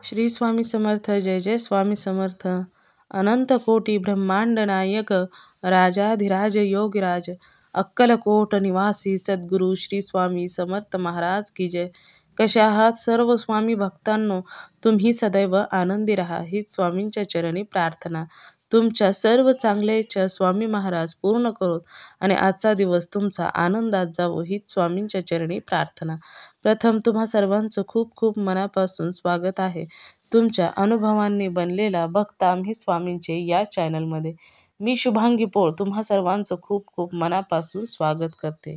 श्री स्वामी समर्थ. जय जय स्वामी समर्थ. अनंत कोटी ब्रह्मांड नायक राजाधिराज योगीराज अक्कलकोट निवासी सद्गुरू श्री स्वामी समर्थ महाराज की जय. कशा आहात सर्व स्वामी भक्तांनो? तुम्ही सदैव आनंदी राहा हीच स्वामींच्या चरणी प्रार्थना. तुमच्या सर्व चांगल्या इच्छा स्वामी महाराज पूर्ण करोत आणि आजचा दिवस तुमचा आनंदात जावो हीच स्वामींच्या चरणी प्रार्थना. प्रथम तुम्हा सर्वांचं खूप खूप मनापासून स्वागत आहे. तुमच्या अनुभवांनी बनलेला भक्त आम्ही स्वामींचे या चॅनलमध्ये. मी शुभांगी पोळ तुम्हा सर्वांचं खूप खूप मनापासून स्वागत करते.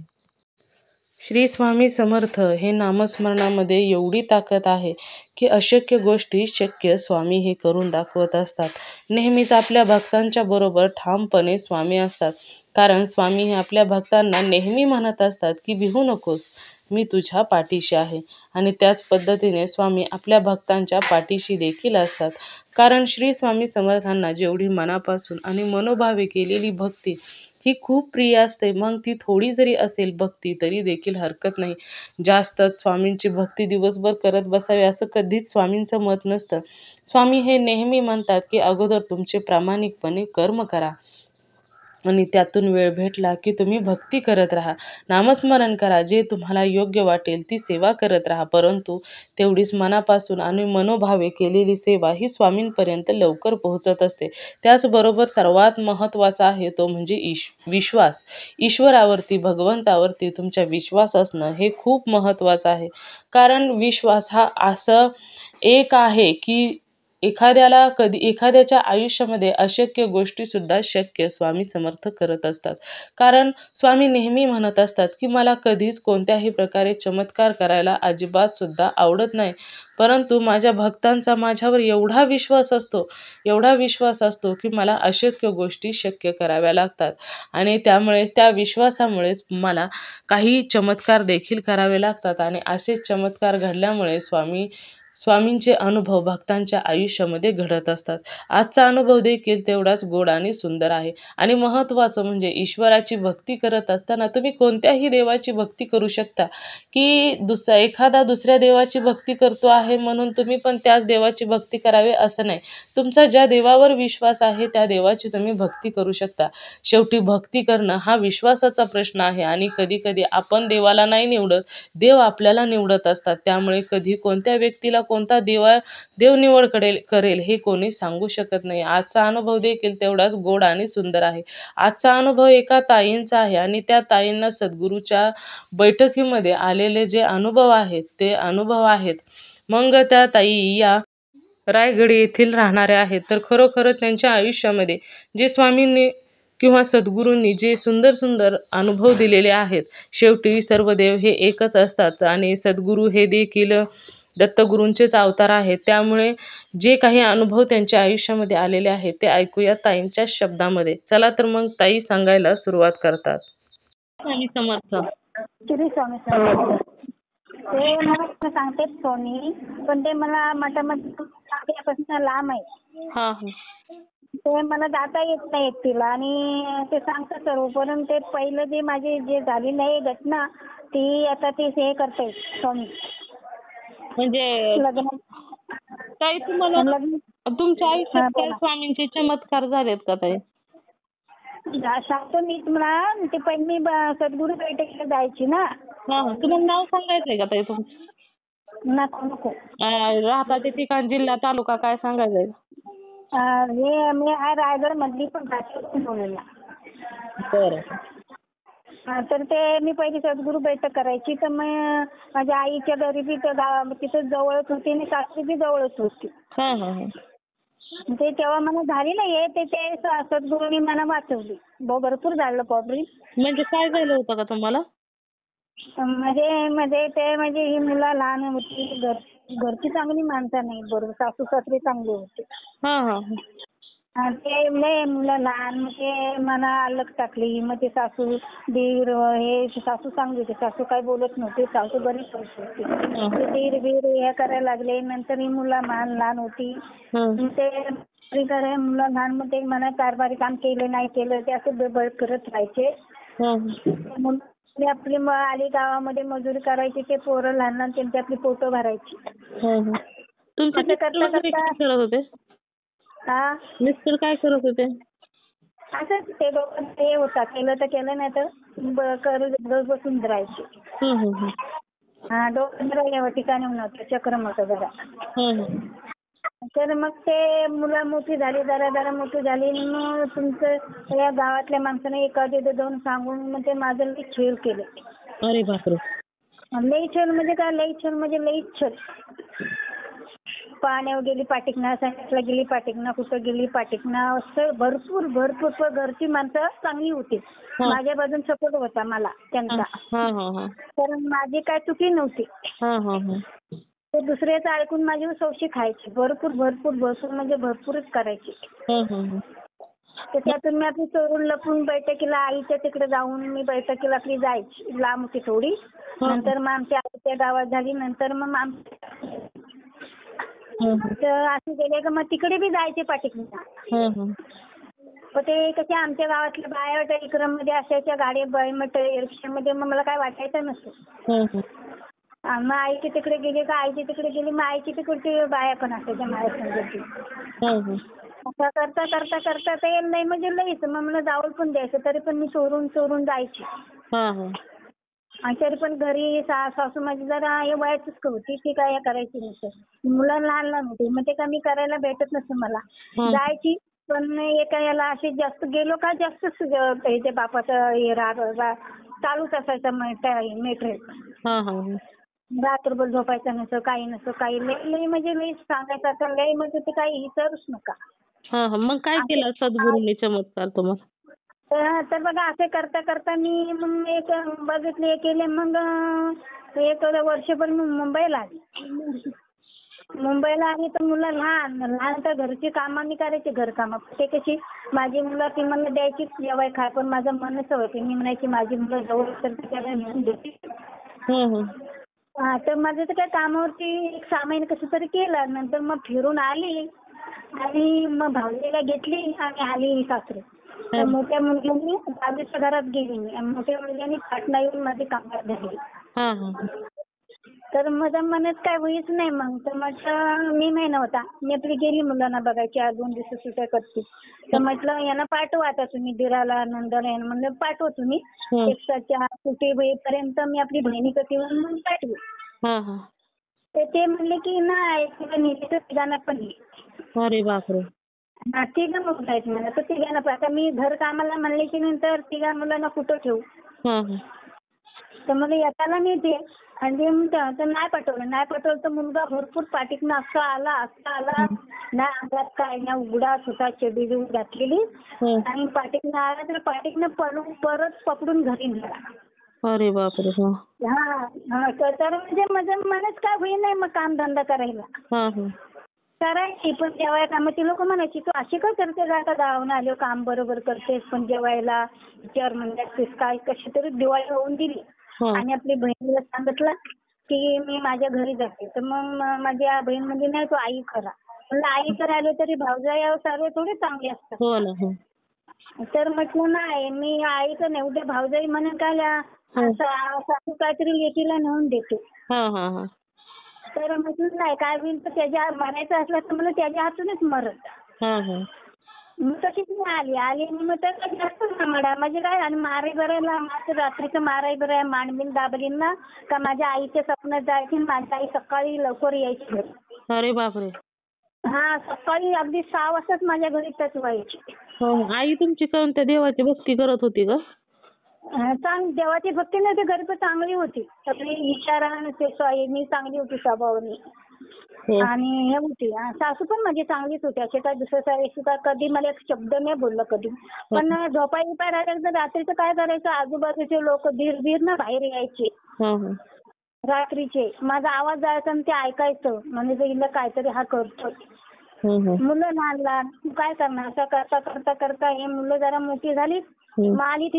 श्री स्वामी समर्थ हे नामस्मरणामध्ये एवढी ताकद आहे की अशक्य गोष्टी शक्य स्वामी हे करून दाखवत असतात. नेहमीच आपल्या भक्तांच्या बरोबर ठामपणे स्वामी असतात. कारण स्वामी हे आपल्या भक्तांना नेहमी म्हणत असतात की भिवू नकोस, मी तुझ्या पाठीशी आहे. आणि त्याच पद्धतीने स्वामी आपल्या भक्तांच्या पाठीशी देखील असतात. कारण श्री स्वामी समर्थांना जेवढी मनापासून आणि मनोभावे केलेली भक्ती ही खूप प्रिय असते. मग ती थोडी जरी असेल भक्ती तरी देखील हरकत नाही. जास्तच स्वामींची भक्ती दिवसभर करत बसावी असं कधीच स्वामींचं मत नसतं. स्वामी हे नेहमी म्हणतात की अगोदर तुमचे प्रामाणिकपणे कर्म करा आणि त्यातून वेळ भेटला की तुम्ही भक्ती करत राहा, नामस्मरण करा, जे तुम्हाला योग्य वाटेल ती सेवा करत राहा. परंतु तेवढीच मनापासून आणि मनोभावे केलेली सेवा ही स्वामींपर्यंत लवकर पोहोचत असते. त्याचबरोबर सर्वात महत्त्वाचा आहे तो म्हणजे विश्वास. ईश्वरावरती, भगवंतावरती तुमचा विश्वास असणं हे खूप महत्त्वाचं आहे. कारण विश्वास हा असं एक आहे की एखाद्याच्या आयुष्यामध्ये अशक्य गोष्टीसुद्धा शक्य स्वामी समर्थ करत असतात. कारण स्वामी नेहमी म्हणत असतात की मला कधीच कोणत्याही प्रकारे चमत्कार करायला अजिबात सुद्धा आवडत नाही. परंतु माझ्या भक्तांचा माझ्यावर एवढा विश्वास असतो की मला अशक्य गोष्टी शक्य कराव्या लागतात. आणि त्यामुळेच त्या विश्वासामुळेच मला काही चमत्कार देखील करावे लागतात. आणि असेच चमत्कार घडल्यामुळे स्वामींचे अनुभव भक्तांच्या आयुष्यामध्ये घडत असतात. आजचा अनुभव देखील तेवढाच गोड आणि सुंदर आहे. आणि महत्त्वाचं म्हणजे ईश्वराची भक्ती करत असताना तुम्ही कोणत्याही देवाची भक्ती करू शकता. की एखादा दुसऱ्या देवाची भक्ती करतो आहे म्हणून तुम्ही पण त्याच देवाची भक्ती करावी असं नाही. तुमचा ज्या देवावर विश्वास आहे त्या देवाची तुम्ही भक्ती करू शकता. शेवटी भक्ती करणं हा विश्वासाचा प्रश्न आहे. आणि कधी आपण देवाला नाही निवडत, देव आपल्याला निवडत असतात. त्यामुळे कधी कोणत्या व्यक्तीला कोणता देव निवड करेल हे कोणी सांगू शकत नाही. आजचा अनुभव देखील तेवढाच गोड आणि सुंदर आहे. आजचा अनुभव एका ताईंचा आहे आणि त्या ताईंना सद्गुरूच्या बैठकीमध्ये आलेले जे अनुभव आहेत ते अनुभव आहेत. मग त्या ताई या रायगड येथील राहणाऱ्या आहेत. तर खरोखरच त्यांच्या आयुष्यामध्ये जे स्वामींनी किंवा सद्गुरूंनी जे सुंदर अनुभव दिलेले आहेत. शेवटी सर्व देव हे एकच असतात आणि सद्गुरू हे देखील दत्तगुरूंचेच अवतार आहेत. त्यामुळे जे काही अनुभव त्यांच्या आयुष्यामध्ये आलेले आहेत ते ऐकूया ताईंच्या शब्दामध्ये. चला तर मग ताई सांगायला सुरुवात करतात. स्वामी समर्थ. श्री स्वामी समर्थ. ते मला सांगते स्वामी, पण ते मला मठापासून लांब आहे. ते मला जाता येत नाही एकटीला आणि ते सांगतात सर्व. पण ते पहिलं जे माझी झाली नाही घटना ती आता ते हे करते स्वामी. म्हणजे लग्न ताई तुम्हाला तुमच्या आयुष्यात काय स्वामींचे चमत्कार झालेत का ताई? सांगतो मी तुम्हाला. ते पहिले मी सद्गुरू बैठकीला जायची ना. तुम्हाला नाव सांगायचंय का ताई तुमचं? नको. राहता ठिकाण, जिल्हा, तालुका काय सांगायचंय? मी आहे रायगड मधली पण बोलायला. बरं. तर ते मी पहिली सद्गुरू बैठक करायची. तर मग माझ्या आईच्या घरी बी तिथं जवळच होती आणि सासरी बी जवळच होती. ते तेव्हा मला झाली नाहीये ते सद्गुरूंनी मला वाचवली. भरपूर झालं प्रॉब्लेम. म्हणजे काय झालं होतं का तुम्हाला? म्हणजे ही मुलं लहान होती, घरची चांगली माणसं नाही, बरोबर सासू सासरे चांगले होते. ते मुलं लहान, मग ते मला अलग टाकली. मग ते सासू दीर हे सासू चांगली होती, सासू काही बोलत नव्हती, सासू बरी होती. ते दीर बीर हे करायला लागले. नंतर ही मुलं लहान होती. ते मुलं लहान मग ते मला कारभारी काम केलं नाही केलं ते असं बळबळ करत राहायचे. आपली आली गावामध्ये मजुरी करायची. ते पोरं लहान त्यांची आपली पोटं भरायची. तुमचे असं मिस्टर करता वगैरे करता काय करत होते? हा मिस्टर काय करत होते? असंच ते दोघं ते होता केलं तर केलं नाही तर करत बसून राहायचे. हं, हं, हं. हा दोघं या ठिकाणी नव्हतं चक्रम होतं जरा. हं, हं. तर मग ते मुलं मोठी झाली जरा जरा मोठी झाली आणि मग तुमचं या गावातल्या माणसाने एखादे दोन सांगून मग ते माझं लई छेड केले. अरे बापरे! लई छेड म्हणजे काय लई छेड म्हणजे लईच छेड. पाण्यावर गेली पाटिकना, संडासला गेली पाटिकना, कुठं गेली पाटिकना, असं भरपूर भरपूर. पण घरची माणसं चांगली होती. हां. माझ्या बाजून सपोर्ट होता मला हां. त्यांचा. हां, हां, हां. कारण माझी काय चुकी नव्हती. हां, हां, हां. ते दुसऱ्याचं ऐकून माझी सौशी खायची. भरपूर भरपूर भरपूर म्हणजे भरपूरच करायची. हं, हं, हं. तर त्यातून मी आपली चोरून लपून बैठकीला आईच्या तिकडे जाऊन मी बैठकीला आपली जायची. लांब होती थोडी. हं. नंतर मग आमच्या आईच्या गावात झाली. नंतर मग हं, हं. तर असं गेले का मग तिकडे बी जायचे पाटिकला. हं, हं. पण ते कसे आमच्या गावातल्या बाया टेलिग्राममध्ये असायच्या गाडी रिक्षामध्ये मग मला काय वाटायचं नसतं. हं, हं. मग आईच्या तिकडे गेली का आईच्या तिकडे गेली मग आईच्या तिकडची बाया पण असायच्या माझ्या संगती. हं, हं. असं करता करता करता ते नाही म्हणजे लईच मग मला जाऊन पण द्यायचं तरी पण मी चोरून चोरून जायची. हां, हां. आणि तरी पण घरी सासू माझी जरा हे वयाचीच होती ती काय हे करायची नसतं. मुलं लहान लहान होती मग ते कमी करायला भेटत नसतं मला. हं. जायची पण एका याला असे जास्त गेलो का जास्तच ते बापाचं हे चालूच असायचं मटेरियल. हां, हां, हां. रात्रभर झोपायचं नसतं काही नसतं काही लई म्हणजे लई सांगायचं तर लई म्हणजे ते काही विचारूच नका. हां, हां. मग काय असं केलं सद्गुरूंनी चमत्कार तुम्हाला? तर बघा असं करता करता मी मग एक बघितले केले मग एक वर्षभर मी मुंबईला आली. मुंबईला आली तर मुलं लहान लहान तर घरची कामं मी करायची घरकामं. ते कशी माझी मुलं ती मला द्यायची जेवाय खाय पण माझं मनच होते मी म्हणायची माझी मुलं जवळ तर त्याला नेऊन देते. हं, हं. हा तर माझं तर काय कामावरती एक 6 महिने कसं तरी केलं नंतर मग फिरून आली आणि मग भाऊजीला घेतली आणि आली सासरी. तर हं. मोठ्या मुलग्याने बाजूच्या घरात गेली मी आणि मोठ्या मुलग्याने पाटणा येऊन माझी कामात झाली. हां, हां, हां. तर माझ्या मनात काय होईच नाही मग तर म्हटलं मी महिना होता मी आपली गेली मुलांना बघायची 2 दिवस सुट्ट्या करते. तर म्हटलं यांना पाठवा आता तुम्ही दिराला नंदला यांना म्हणलं पाठवा तुम्ही. हं. एक्स्ट्राच्या सुट्टी होईपर्यंत मी आपली बहिणीकडे येऊन मग पाठवे. हां, हां. तर ते म्हणले की नाही तुला नेली तर तिघांना पण ने. अरे बापरे! हा तिघं मुलं आहेत मला तर तिघांना पण आता मी घर कामाला म्हणले की नंतर तिघा मुलांना कुठं ठेवू. हां, हां. तर मला एकाला नेते आणि ते म्हणतात तर नाही पाठवलं तर मुलगा भरपूर पाठीतनं असा आला हं. ना अंगात काय ना उघडा सुद्धा चेडी घातलेली हं. आणि पाठीतनं आला तर पाठीतनं परत पकडून घरी नेला. अरे बापरे! हां. तर म्हणजे माझं मनच काय होई नाही मग काम धंदा करायला. हां, हां. करायची पण जेवायला मग ती लोक म्हणायची तू अशी काय करते आता गावाहून आलो काम बरोबर करतेस पण जेवायला विचार म्हणतात काय कशी तरी दिवाळी होऊन दिली. हां. आणि आपली बहिणीला सांगितलं की मी माझ्या घरी जाते तर मग माझी बहीण म्हणजे नाही तू आई करा. म्हणलं आई करायला तरी भावजाई सर्व थोडे चांगले असतात. हो ना. हो. तर म्हटलं नाही मी आई तर नाही उद्या भावजाई म्हणून काय हं. सासू काहीतरी लेकीला नेऊन देते. हां, हां, हां. तर म्हटलं नाही काय होईल तर त्याच्या मरायचं असलं तर मला त्याच्या हातूनच मरत. हां, हां. मग तशीच मी आली आणि मग तर जास्त माडा म्हणजे काय आणि माराई बरायला माझं रात्रीचं माराई बरं मांडबीन दाबलीन ना का माझ्या आईच्या स्वप्नात जायची माझी आई सकाळी लवकर यायची घरी. अरे बापरे! हा सकाळी अगदी 6 वाजताच माझ्या घरी टच व्हायची. हो, हो. आई तुमची कोणत्या देवाची भक्ती करत होती का? देवाची भक्ती नाही ते घरी पण चांगली होती. सगळी विचारानं ते मी चांगली होती स्वभावाने. हो. आणि हे होती सासू पण माझी चांगलीच होती असे काय दुसऱ्या सुद्धा कधी मला एक शब्द नाही बोललं कधी. पण झोपायला पाय राहिलं तर रात्रीचं काय करायचं आजूबाजूचे लोक धीर ना बाहेर यायचे. हां, हां. रात्रीचे माझा आवाज जायचा आणि ते ऐकायचं म्हणजे हिला काहीतरी हा करतो. हं, हं. मुलं लहान लहान तू काय करणार असं करता करता करता हे मुलं जरा मोठी झाली हं. मग आली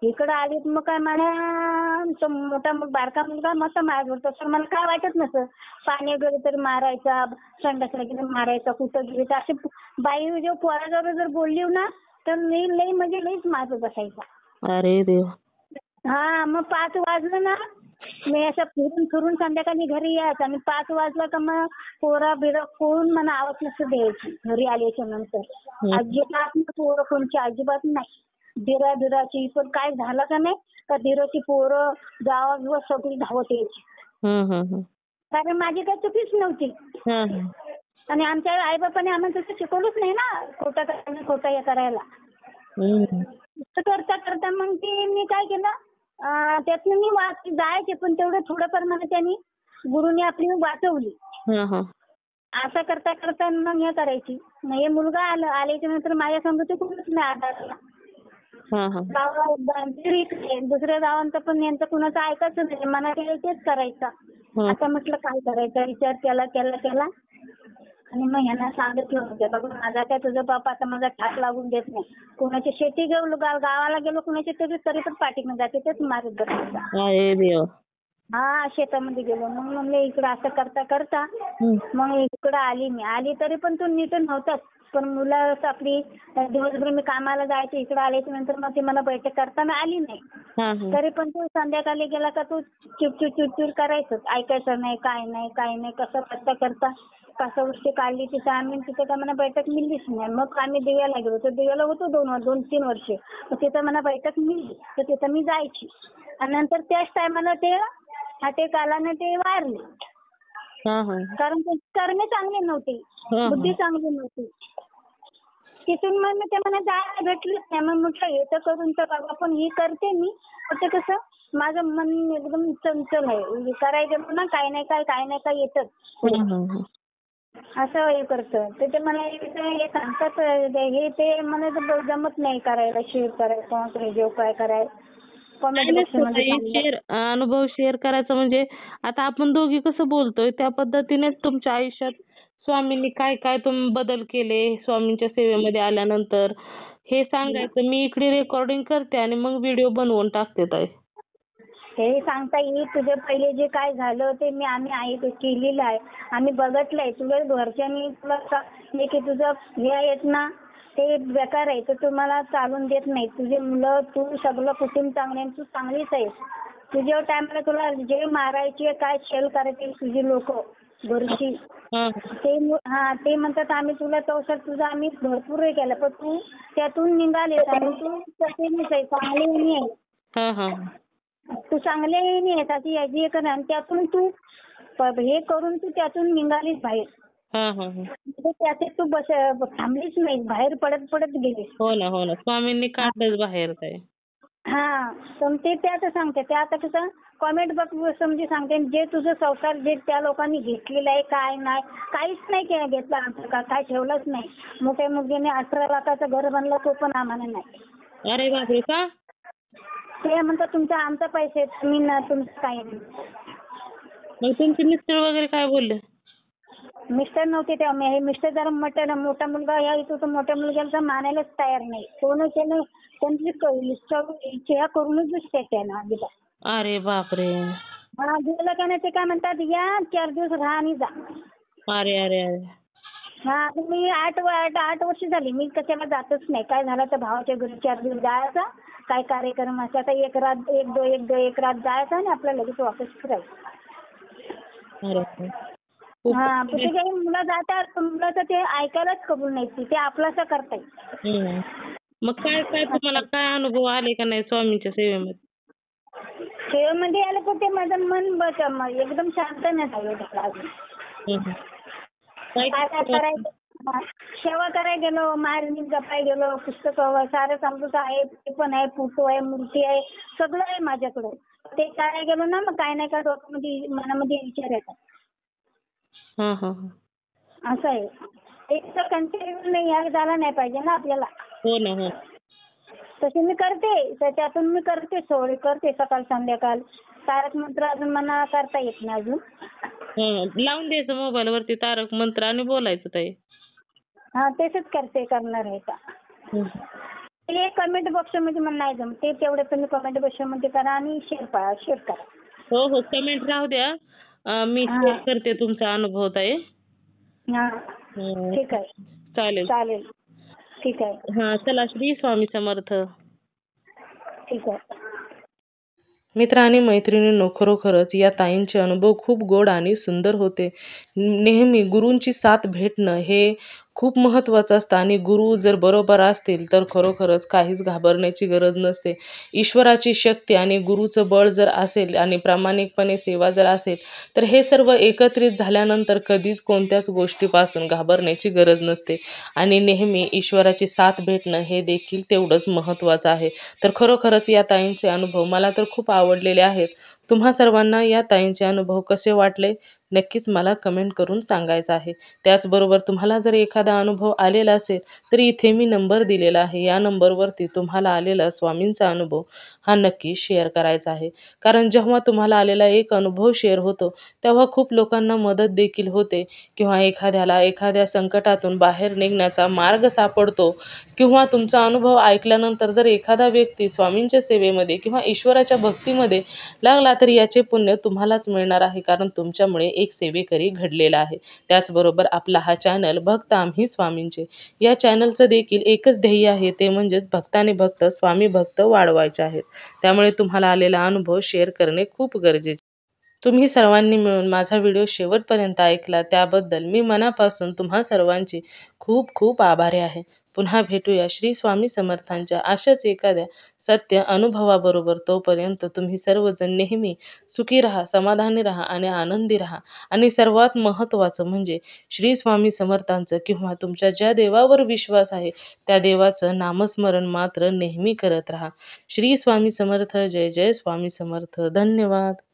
इकडं आली मग काय म्हणा तो मोठा बारका मुलगा मस्त माझ्यावर तसं मला काय वाटत नसतं. पाणी वगैरे तर मारायचा संडासला गेलं मारायचा कुठं गेली तर असे बाई जेव्हा पोराजवळ जर बोलली ना तर लई म्हणजे लईच माझं बसायचा. अरे देवा! हा मग 5 वाजलं ना मी असं फिरून फिरून संध्याकाळी घरी यायचं आणि 5 वाजला का मग पोरं बिरं कोण मला आवाज नसतं द्यायची घरी आल्याच्या नंतर. अजिबात नाही पोरं कोणची अजिबात नाही. धीरा धीराची पण काय झालं का नाही का धीराची पोरं गावात सगळी धावत यायची. कारण माझी काही चुकीच नव्हती. आणि आमच्या आईबापाने आम्हाला तसं शिकवलंच नाही ना खोटं करायला खोटं हे करायला. असं करता करता मग ते मी काय केलं त्यातनं मी जायचे पण तेवढं थोडंफार मला त्यांनी गुरुने आपली वाचवली. असं करता करता मग हे करायची. मग हे मुलगा आल्याच्या नंतर माझ्या समोर ते कुठंच नाही आढळला. दुसऱ्या गावांचं पण यांचं कुणाचं ऐकायचं नाही. मला तेच करायचं. आता म्हटलं काय करायचं विचार केला आणि मग ह्यांना सांगितलं होतं बाबा माझा काय तुझा बाप आता माझा ठाक लागून देत नाही. कुणाची शेती गेलो गावाला गेलो कुणाची तरी पण पाठीमध्ये जाते तेच मारत बसायचा. हा शेतामध्ये गेलो मग म्हणले इकडं असं करता करता मग इकडं आली तरी पण तू नीट नव्हताच. पण मुलं आपली दिवसभर मी कामाला जायचे इकडे आल्याच्या नंतर मग ती मला बैठक करताना आली नाही. तरी पण तू संध्याकाळी गेला का तू चिडचिड करायचं ऐकायचं नाही काय नाही कसं करता 5 वर्ष काढली तिथं आम्ही तिथं का मला बैठक मिळलीच नाही. मग आम्ही दिव्याला गेलो तर दिव्याला होतो 2-3 वर्ष. मग तिथं मला बैठक मिळली तर तिथं मी जायची आणि नंतर त्याच टायमाला ते अटॅक आला ना ते वारले. कारण त्यांची कर्मे चांगली नव्हती बुद्धी चांगली नव्हती. तिथून मग ते मला जायला भेटलीच नाही. मग म्हटलं हे तर करून तर बाबा पण हे करते मी पण कसं माझं मन एकदम चंचल आहे. करायचं ना काय नाही काय येतच असं हे करतं. ते मला हे सांगतात हे ते मला जमत नाही करायला शेअर करायचं व्हिडिओ काय करायचं. अनुभव शेअर करायचा म्हणजे आता आपण दोघी कसं बोलतोय त्या पद्धतीने तुमच्या आयुष्यात स्वामींनी काय काय तुम्ही बदल केले स्वामींच्या सेवेमध्ये आल्यानंतर हे सांगायचं. मी इकडे रेकॉर्डिंग करते आणि मग व्हिडिओ बनवून टाकते ताई. हे सांगता येईल तुझे पहिले जे काय झालं ते आम्ही केलेलं आहे. आम्ही बघितलंय. तुझ्या घरच्यांनी तुला हे की तुझं हे आहेत ना ते बेकार आहे तर तुम्हाला चालून देत नाही. तुझे मुलं तू सगळं कुटुंब चांगले तू चांगलीच आहेस. तुझ्या टायमाला तुला जे मारायचे काय शेल करायचे तुझी लोक घरची ते म्हणतात आम्ही तुला तुझं आम्ही भरपूर हे केलं पण तू त्यातून निघालेस आणि तू तसेच आहे चांगली आहे. तू चांगले नाही याची आणि त्यातून तू हे करून तू त्यातून निघालीस बाहेर. त्याचे तू थांबलीच नाही बाहेर पडत गेलीस. हो ना स्वामींनी काढलंच बाहेर काय. तर ते आता सांगते ते आता कसं कॉमेंट बॉक्स म्हणजे सांगते जे तुझं संसार जे त्या लोकांनी घेतलेलं आहे काय नाही काहीच नाही घेतलं आमचं काय ठेवलंच नाही. मोठ्या मुलगीने 18 लाखाचं घर बनलं तो पण आम्हाला नाही. अरे बापरे का? ते म्हणतात तुमच्या आमचा पैसे तुम्ही ना तुमचं काही नाही. मग तुमचे मिस्टर वगैरे काय बोलले? मिस्टर नव्हते तेव्हा हे मिस्टर जरा मोठा मुलगा या इथं तर मोठ्या मुलग्याला मानायलाच तयार नाही. कोण केलं त्यांची इच्छा करूनच दिसते त्यांना दिला. अरे बापरे. दिलं का नाही ते काय म्हणतात या 4 दिवस राहा आणि जा. अरे मी 8 वर्ष झाली मी कशाला जातच नाही. काय झालं तर भावाच्या घरी 4 दिवस जायचा काय कार्यक्रम असा तर एक रात जायचा आणि आपल्या लगेच वापस फिरायचं. मुलं जातात मुलाचं ते ऐकायलाच कबूल नाही ते आपलासा करताय. मग काय तुम्हाला काय अनुभव आले का नाही स्वामींच्या सेवेमध्ये? सेवेमध्ये आलं पण ते माझं मन एकदम शांत नाही झालं अजून. काय करायचं सेवा करायला गेलो माहेर जपाय गेलो पुस्तकं सारं समजूत आहे ते पण आहे फोटो आहे मूर्ती आहे सगळं आहे माझ्याकडे. ते करायला गेलो ना मग काय नाही का डोक्यामध्ये मनामध्ये विचार येतात. असं आहे. एक तर कंटिन्यू नाही झाला नाही पाहिजे ना आपल्याला. हो ना. तशी मी करते त्यातून मी करते सकाळ संध्याकाळ. तारक मंत्र अजून मला करता येत नाही अजून. लावून द्यायचं मोबाईल वरती तारक मंत्र आणि बोलायचं ताई. तेच करणार आहे का. ते कमेंट बॉक्स मध्ये मला नाही जमत ते तेवढे तुम्ही कमेंट बॉक्स मध्ये करा आणि शेअर करा. हो कमेंट राहू द्या. मी शेअर करते तुमचा अनुभव ताई. ठीक आहे चालेल ठीक आहे. चला श्री स्वामी समर्थ. ठीक आहे. मित्र आणि मैत्रिणींनो, खरोखरच या ताईंचे अनुभव खूप गोड आणि सुंदर होते. नेहमी गुरूंची साथ भेटणं हे खूप महत्त्वाचं असतं आणि गुरु जर बरोबर असतील तर खरोखरच काहीच घाबरण्याची गरज नसते. ईश्वराची शक्ती आणि गुरूचं बळ जर असेल आणि प्रामाणिकपणे सेवा जर असेल तर हे सर्व एकत्रित झाल्यानंतर कधीच कोणत्याच गोष्टीपासून घाबरण्याची गरज नसते आणि नेहमी ईश्वराची साथ भेटणं हे देखील तेवढंच महत्त्वाचं आहे. तर खरोखरच या ताईंचे अनुभव मला तर खूप आवडलेले आहेत. तुम्हा सर्वांना या ताईंचे अनुभव कसे वाटले नक्कीच मला कमेंट करून सांगायचं आहे. त्याचबरोबर तुम्हाला जर एखादा अनुभव आलेला असेल तर इथे मी नंबर दिलेला आहे. या नंबरवरती तुम्हाला आलेला स्वामींचा अनुभव हा नक्की शेअर करायचा आहे. कारण जेव्हा तुम्हाला आलेला एक अनुभव शेअर होतो तेव्हा खूप लोकांना मदत देखील होते किंवा एखाद्याला एखाद्या संकटातून बाहेर निघण्याचा मार्ग सापडतो किंवा तुमचा अनुभव ऐकल्यानंतर जर एखादा व्यक्ती स्वामींच्या सेवेमध्ये किंवा ईश्वराच्या भक्तीमध्ये लागला तर याचे पुण्य तुम्हालाच मिळणार आहे, कारण तुमच्यामुळे एक सेवेकरी घडलेला आहे. त्याचबरोबर आपला हा चॅनल भक्त आम्ही स्वामींचे या चॅनलचं देखील एकच ध्येय आहे, ते म्हणजेच भक्ताने भक्त स्वामी भक्त वाढवायचे आहेत. त्यामुळे तुम्हाला आलेला अनुभव शेअर करणे खूप गरजेचे. तुम्ही सर्वांनी मिळून माझा व्हिडिओ शेवटपर्यंत ऐकला त्याबद्दल मी मनापासून तुम्हा सर्वांची खूप खूप आभारी आहे. पुन्हा भेटूया श्री स्वामी समर्थांच्या अशाच एखाद्या सत्य अनुभवाबरोबर. तोपर्यंत तुम्ही सर्वजण नेहमी सुखी राहा, समाधानी राहा आणि आनंदी राहा. आणि सर्वात महत्त्वाचं म्हणजे श्री स्वामी समर्थांचं किंवा तुमच्या ज्या देवावर विश्वास आहे त्या देवाचं नामस्मरण मात्र नेहमी करत राहा. श्री स्वामी समर्थ. जय जय स्वामी समर्थ. धन्यवाद.